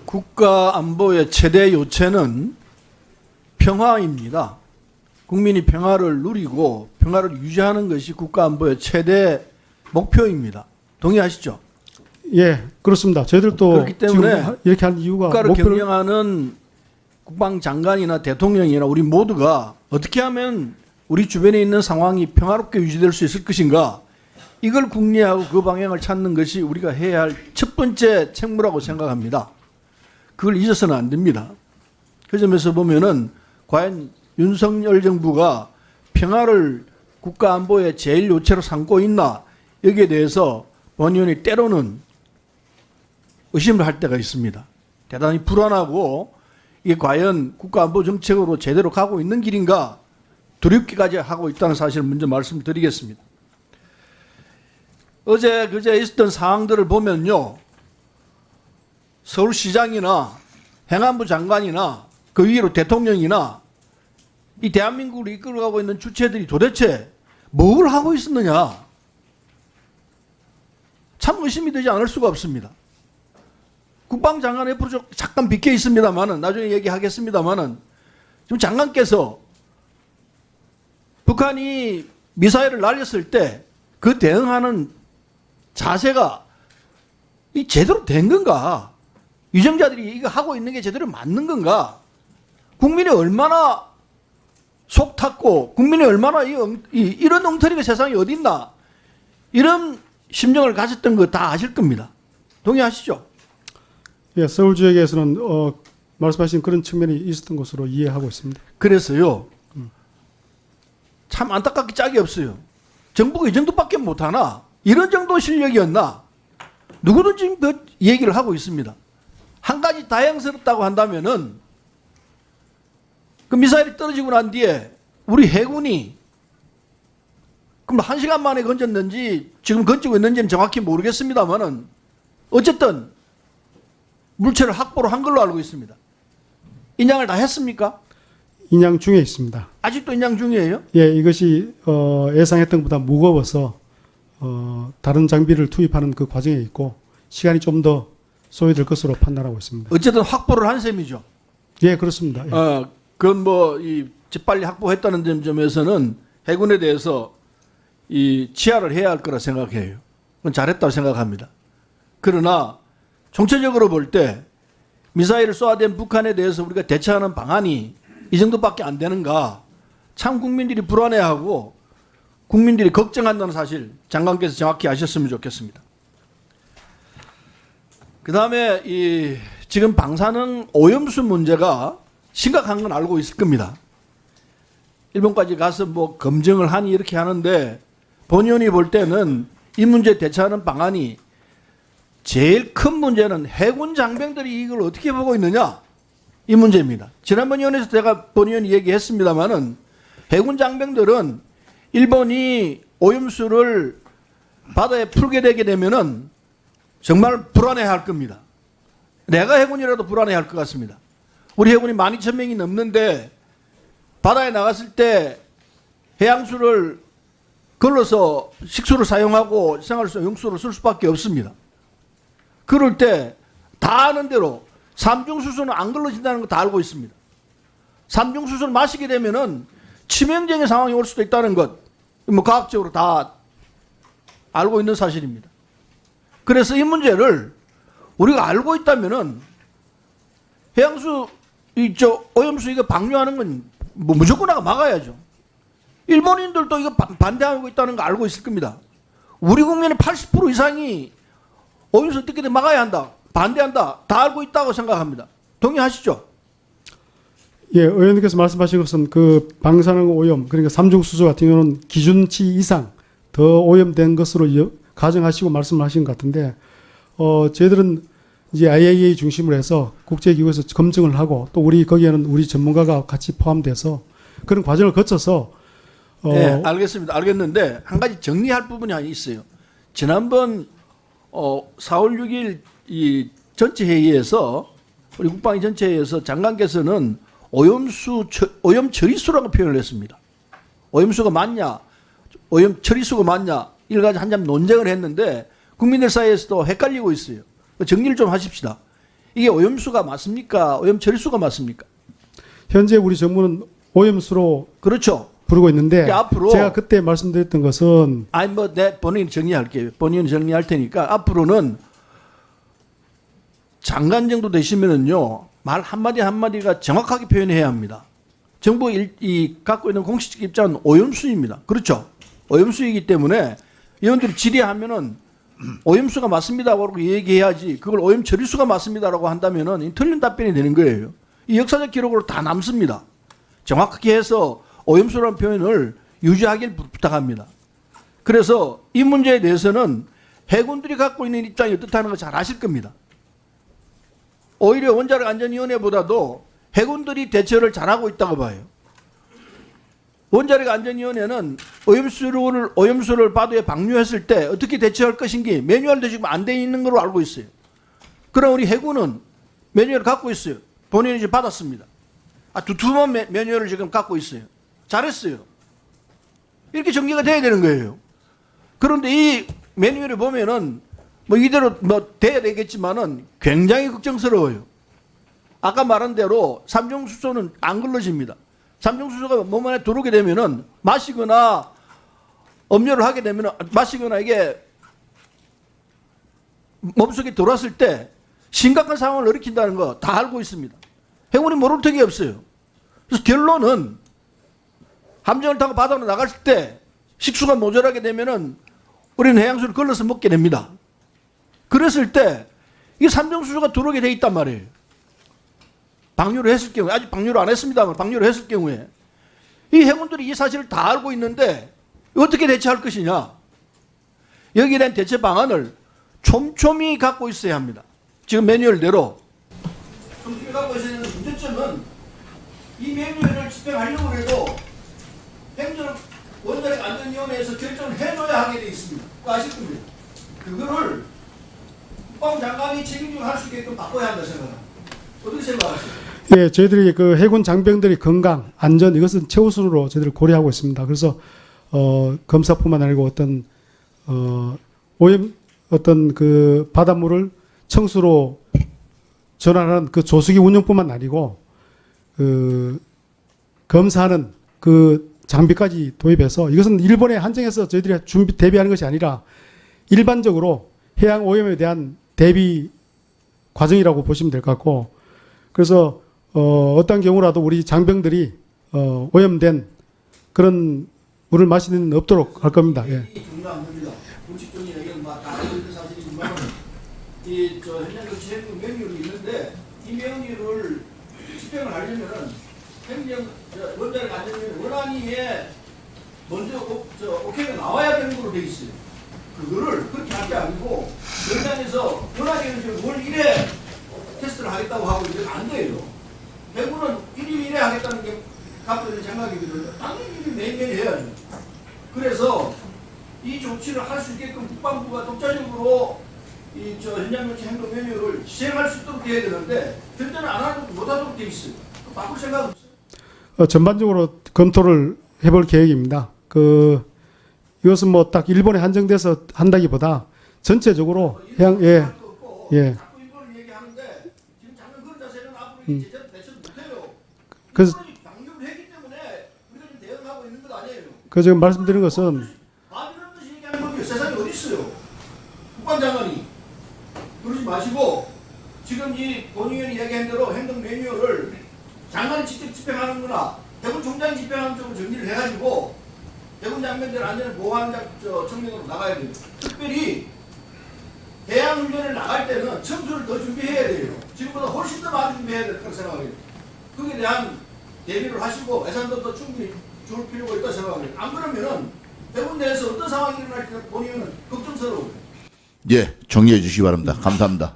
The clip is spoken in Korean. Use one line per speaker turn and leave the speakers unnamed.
국가 안보의 최대 요체는 평화입니다. 국민이 평화를 누리고 평화를 유지하는 것이 국가 안보의 최대 목표입니다. 동의하시죠?
예, 그렇습니다. 저희들도
그렇기 때문에
지금 이렇게 한 이유가
국가를 경영하는 국방장관이나 대통령이나 우리 모두가 어떻게 하면 우리 주변에 있는 상황이 평화롭게 유지될 수 있을 것인가, 이걸 궁리하고 그 방향을 찾는 것이 우리가 해야 할 첫 번째 책무라고 생각합니다. 그걸 잊어서는 안 됩니다. 그 점에서 보면은 과연 윤석열 정부가 평화를 국가 안보의 제일 요체로 삼고 있나, 여기에 대해서 본 의원이 때로는 의심을 할 때가 있습니다. 대단히 불안하고 이게 과연 국가 안보 정책으로 제대로 가고 있는 길인가 두렵기까지 하고 있다는 사실을 먼저 말씀드리겠습니다. 어제 그제 있었던 상황들을 보면요, 서울시장이나 행안부 장관이나 그 위로 대통령이나 이 대한민국을 이끌어가고 있는 주체들이 도대체 뭘 하고 있었느냐, 참 의심이 되지 않을 수가 없습니다. 국방장관 옆으로 잠깐 비켜 있습니다만은, 나중에 얘기하겠습니다만은, 지금 장관께서 북한이 미사일을 날렸을 때 그 대응하는 자세가 이 제대로 된 건가? 유정자들이 이거 하고 있는 게 제대로 맞는 건가? 국민이 얼마나 속 탔고 국민이 얼마나 이런 엉터리가 세상에 어디 있나, 이런 심정을 가졌던 거 다 아실 겁니다. 동의하시죠?
예, 서울지역에서는 말씀하신 그런 측면이 있었던 것으로 이해하고 있습니다.
그래서요, 참 안타깝게 짝이 없어요. 정부가 이 정도밖에 못하나? 이런 정도 실력이었나? 누구든지 그 얘기를 하고 있습니다. 한 가지 다행스럽다고 한다면은, 그 미사일이 떨어지고 난 뒤에 우리 해군이 그럼 1시간 만에 건졌는지 지금 건지고 있는지는 정확히 모르겠습니다만은, 어쨌든 물체를 확보를 한 걸로 알고 있습니다. 인양을 다 했습니까?
인양 중에 있습니다.
아직도 인양 중이에요?
예, 이것이 예상했던 것보다 무거워서 다른 장비를 투입하는 그 과정에 있고 시간이 좀 더 소요될 것으로 판단하고 있습니다.
어쨌든 확보를 한 셈이죠.
예, 그렇습니다. 예.
그건 뭐 이 재빨리 확보했다는 점에서는 해군에 대해서 이 치하를 해야 할 거라 생각해요. 그건 잘했다고 생각합니다. 그러나 총체적으로 볼 때 미사일을 쏘아댄 북한에 대해서 우리가 대처하는 방안이 이 정도밖에 안 되는가, 참 국민들이 불안해하고 국민들이 걱정한다는 사실 장관께서 정확히 아셨으면 좋겠습니다. 그 다음에 이 지금 방사능 오염수 문제가 심각한 건 알고 있을 겁니다. 일본까지 가서 뭐 검증을 하니 이렇게 하는데, 본 의원이 볼 때는 이 문제 대처하는 방안이 제일 큰 문제는 해군 장병들이 이걸 어떻게 보고 있느냐, 이 문제입니다. 지난번 의원에서 제가 본 의원이 얘기했습니다만은, 해군 장병들은 일본이 오염수를 바다에 풀게 되게 되면은 정말 불안해할 겁니다. 내가 해군이라도 불안해할 것 같습니다. 우리 해군이 12,000명이 넘는데 바다에 나갔을 때 해양수를 걸러서 식수를 사용하고 생활수 용수를 쓸 수밖에 없습니다. 그럴 때 다 아는 대로 삼중수소는 안 걸러진다는 거 다 알고 있습니다. 삼중수소를 마시게 되면은 치명적인 상황이 올 수도 있다는 것, 뭐 과학적으로 다 알고 있는 사실입니다. 그래서 이 문제를 우리가 알고 있다면은 해양수 오염수 이거 방류하는 건 뭐 무조건 막아야죠. 일본인들도 이거 반대하고 있다는 거 알고 있을 겁니다. 우리 국민의 80% 이상이 오염수 어떻게든 막아야 한다, 반대한다, 다 알고 있다고 생각합니다. 동의하시죠?
예, 의원님께서 말씀하신 것은 그 방사능 오염, 그러니까 삼중수소 같은 경우는 기준치 이상 더 오염된 것으로 가정하시고 말씀하신 것 같은데, 저희들은 이제 IAEA 중심으로 해서 국제기구에서 검증을 하고, 또 거기에는 우리 전문가가 같이 포함돼서 그런 과정을 거쳐서
네, 알겠습니다. 알겠는데 한 가지 정리할 부분이 하나 있어요. 지난번 4월 6일 이 전체 회의에서, 우리 국방위 전체 회의에서 장관께서는 오염 처리수라고 표현을 했습니다. 오염수가 맞냐, 오염 처리수가 맞냐, 이걸 가지고 한참 논쟁을 했는데 국민들 사이에서도 헷갈리고 있어요. 정리를 좀 하십시다. 이게 오염수가 맞습니까? 오염 처리수가 맞습니까?
현재 우리 정부는 오염수로
그렇죠.
부르고 있는데
그러니까 앞으로
제가 그때 말씀드렸던 것은
아니 뭐 내 본인이 정리할게요. 본인이 정리할 테니까 앞으로는 장관 정도 되시면은요 말 한마디 한마디가 정확하게 표현해야 합니다. 정부 이 갖고 있는 공식적 입장은 오염수입니다. 그렇죠? 오염수이기 때문에 의원들이 질의하면은 오염수가 맞습니다라고 얘기해야지 그걸 오염 처리수가 맞습니다라고 한다면은 이 틀린 답변이 되는 거예요. 이 역사적 기록으로 다 남습니다. 정확하게 해서 오염수라는 표현을 유지하길 부탁합니다. 그래서 이 문제에 대해서는 해군들이 갖고 있는 입장이 어떻다는 걸 잘 아실 겁니다. 오히려 원자력 안전위원회보다도 해군들이 대처를 잘하고 있다고 봐요. 원자력 안전위원회는 오염수를 바다에 방류했을 때 어떻게 대처할 것인지 매뉴얼도 지금 안 돼 있는 걸로 알고 있어요. 그럼 우리 해군은 매뉴얼을 갖고 있어요. 본인이 이제 받았습니다. 두툼한 매뉴얼을 지금 갖고 있어요. 잘했어요. 이렇게 전개가 돼야 되는 거예요. 그런데 이 매뉴얼을 보면은 뭐 이대로 뭐 돼야 되겠지만은 굉장히 걱정스러워요. 아까 말한 대로 삼중수소는 안 걸러집니다. 삼중수소가 몸 안에 들어오게 되면은 마시거나 음료를 하게 되면은 마시거나 이게 몸속에 들어왔을 때 심각한 상황을 일으킨다는 거 다 알고 있습니다. 해군이 모를 턱이 없어요. 그래서 결론은 함정을 타고 바다로 나갈 때 식수가 모자라게 되면은 우리는 해양수를 걸러서 먹게 됩니다. 그랬을 때 이 삼중수소가 들어오게 돼 있단 말이에요. 방류를 했을 경우에, 아직 방류를 안 했습니다만 방류를 했을 경우에 이 해군들이 이 사실을 다 알고 있는데 어떻게 대처할 것이냐. 여기에 대한 대처 방안을 촘촘히 갖고 있어야 합니다. 지금 매뉴얼대로 촘촘히 갖고 있어야 되는 문제점은 이 매뉴얼을 집행하려고 해도 원자력 안전위원회에서 결정을 해줘야 하게 돼 있습니다. 그거 아실 겁니다. 그거를 국방장관이 책임지고 할 수 있게끔 바꿔야 한다 생각합니다. 어떻게 생각하세요?
예, 저희들이 그 해군 장병들의 건강, 안전 이것은 최우선으로 저희들 고려하고 있습니다. 그래서 검사뿐만 아니고 오염 그 바닷물을 청수로 전환하는 그 조수기 운영뿐만 아니고 그 검사하는 그 장비까지 도입해서 이것은 일본에 한정해서 저희들이 대비하는 것이 아니라 일반적으로 해양 오염에 대한 대비 과정이라고 보시면 될 것 같고, 그래서 어떤 경우라도 우리 장병들이 오염된 그런 물을 마시는 일 없도록 할 겁니다. 예.
중요한 겁니다. 공식적인 얘기는 다 알고 있는 사실이지만 이저 현장 집행 명령이 있는데 이 명령을 집행을 하려면은 원자력 안전위원회 원안위에 먼저 오케이가 나와야 되는 걸로 돼 있어요. 그거를 그렇게 할 게 아니고 현장에서 원안위는 지금 월 1회 테스트를 하겠다고 하고 이제 안 돼요. 대구는 1일 1회 하겠다는 게 갖고 있는 생각이거든요. 당연히 매일매일 해야죠. 그래서 이 조치를 할 수 있게끔 국방부가 독자적으로 현장 조치 행동 매뉴얼을 시행할 수 있도록 돼야 되는데 현재는 안 하도록 못하도록 돼 있어요. 바꿀 생각 없어요?
전반적으로 검토를 해볼 계획입니다. 이것은 뭐 딱 일본에 한정돼서 한다기보다 전체적으로 해양 예.
자꾸 이걸 얘기하는데 지금 장면 그런 자세는 앞으로 제대로 대처 못해요.
그래서
방류를 했기 때문에 우리가 지금 대응하고 있는 것 아니에요.
그 지금 말씀드린 것은
이런 뜻이 얘기하는 법이 세상에 어디 있어요? 국방장관이 그러지 마시고 지금 이 본의원이 얘기한 대로 행동 매뉴얼을 장관이 직접 집행하는 거나 대군 총장이 집행하는 쪽으로 정리를 해가지고 대군 장병들 안전을 보호하는 청명으로 나가야 돼요. 특별히 해양훈련을 나갈 때는 청수를 더 준비해야 돼요. 지금보다 훨씬 더 많이 준비해야 될 거라고 생각해요. 거기에 대한 대비를 하시고 예산도 더 충분히 줄 필요가 있다고 생각합니다. 안 그러면은 대군 내에서 어떤 상황이 일어날지 본인은 걱정스러워요.
예, 정리해 주시기 바랍니다. 감사합니다.